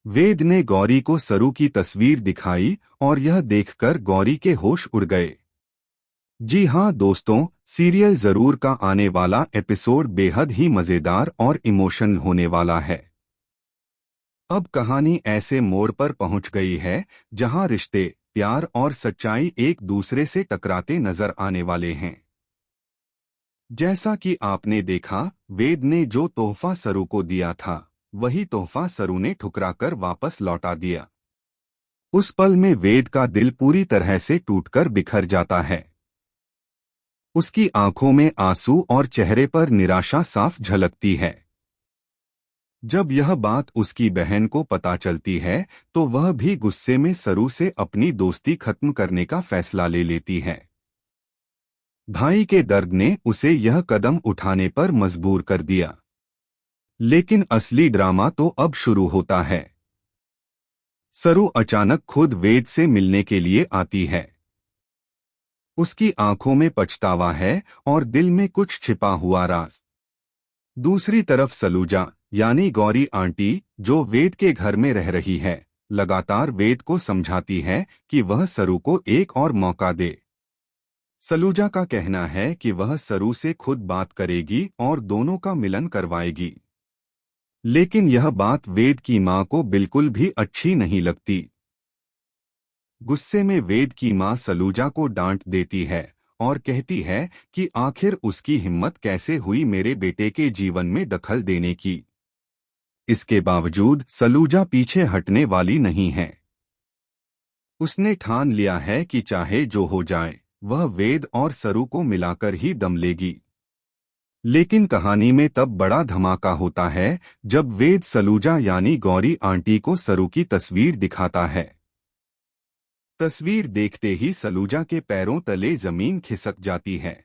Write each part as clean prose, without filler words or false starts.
वेद ने गौरी को सरू की तस्वीर दिखाई और यह देखकर गौरी के होश उड़ गए। जी हाँ दोस्तों, सीरियल जरूर का आने वाला एपिसोड बेहद ही मजेदार और इमोशनल होने वाला है। अब कहानी ऐसे मोड़ पर पहुंच गई है जहां रिश्ते, प्यार और सच्चाई एक दूसरे से टकराते नजर आने वाले हैं। जैसा कि आपने देखा, वेद ने जो तोहफा सरू को दिया था, वही तोहफा सरू ने ठुकराकर वापस लौटा दिया। उस पल में वेद का दिल पूरी तरह से टूटकर बिखर जाता है। उसकी आंखों में आंसू और चेहरे पर निराशा साफ झलकती है। जब यह बात उसकी बहन को पता चलती है, तो वह भी गुस्से में सरू से अपनी दोस्ती खत्म करने का फैसला ले लेती है। भाई के दर्द ने उसे यह कदम उठाने पर मजबूर कर दिया। लेकिन असली ड्रामा तो अब शुरू होता है। सरू अचानक खुद वेद से मिलने के लिए आती है। उसकी आंखों में पछतावा है और दिल में कुछ छिपा हुआ राज। दूसरी तरफ सलूजा यानी गौरी आंटी, जो वेद के घर में रह रही है, लगातार वेद को समझाती है कि वह सरू को एक और मौका दे। सलूजा का कहना है कि वह सरू से खुद बात करेगी और दोनों का मिलन करवाएगी। लेकिन यह बात वेद की मां को बिल्कुल भी अच्छी नहीं लगती। गुस्से में वेद की मां सलूजा को डांट देती है और कहती है कि आखिर उसकी हिम्मत कैसे हुई मेरे बेटे के जीवन में दखल देने की। इसके बावजूद सलूजा पीछे हटने वाली नहीं है। उसने ठान लिया है कि चाहे जो हो जाए, वह वेद और सरू को मिलाकर ही दम लेगी। लेकिन कहानी में तब बड़ा धमाका होता है जब वेद सलूजा यानी गौरी आंटी को सरू की तस्वीर दिखाता है। तस्वीर देखते ही सलूजा के पैरों तले जमीन खिसक जाती है।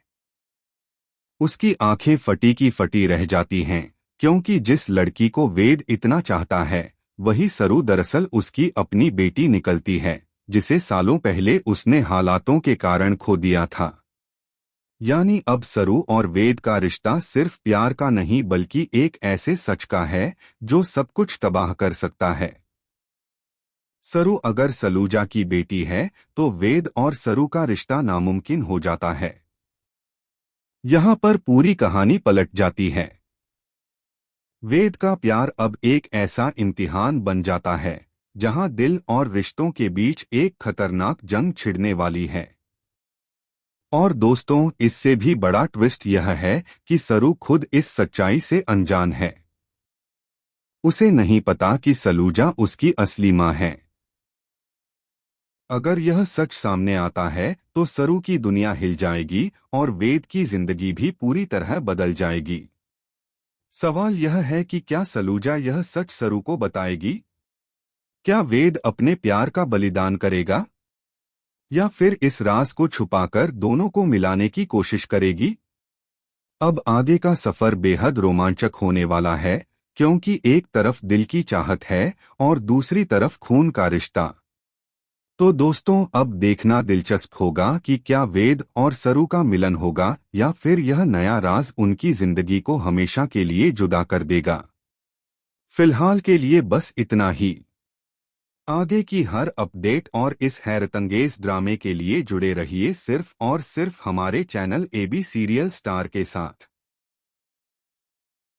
उसकी आंखें फटी की फटी रह जाती हैं, क्योंकि जिस लड़की को वेद इतना चाहता है, वही सरू दरअसल उसकी अपनी बेटी निकलती है, जिसे सालों पहले उसने हालातों के कारण खो दिया था। यानी अब सरू और वेद का रिश्ता सिर्फ प्यार का नहीं बल्कि एक ऐसे सच का है जो सब कुछ तबाह कर सकता है। सरू अगर सलूजा की बेटी है तो वेद और सरू का रिश्ता नामुमकिन हो जाता है। यहाँ पर पूरी कहानी पलट जाती है। वेद का प्यार अब एक ऐसा इम्तिहान बन जाता है जहाँ दिल और रिश्तों के बीच एक खतरनाक जंग छिड़ने वाली है। और दोस्तों, इससे भी बड़ा ट्विस्ट यह है कि सरू खुद इस सच्चाई से अनजान है। उसे नहीं पता कि सलूजा उसकी असली मां है। अगर यह सच सामने आता है तो सरू की दुनिया हिल जाएगी और वेद की जिंदगी भी पूरी तरह बदल जाएगी। सवाल यह है कि क्या सलूजा यह सच सरू को बताएगी? क्या वेद अपने प्यार का बलिदान करेगा, या फिर इस राज को छुपाकर दोनों को मिलाने की कोशिश करेगी? अब आगे का सफर बेहद रोमांचक होने वाला है, क्योंकि एक तरफ दिल की चाहत है और दूसरी तरफ खून का रिश्ता। तो दोस्तों, अब देखना दिलचस्प होगा कि क्या वेद और सरू का मिलन होगा या फिर यह नया राज उनकी जिंदगी को हमेशा के लिए जुदा कर देगा। फिलहाल के लिए बस इतना ही। आगे की हर अपडेट और इस हैरतअंगेज ड्रामे के लिए जुड़े रहिए सिर्फ और सिर्फ हमारे चैनल एबी सीरियल स्टार के साथ।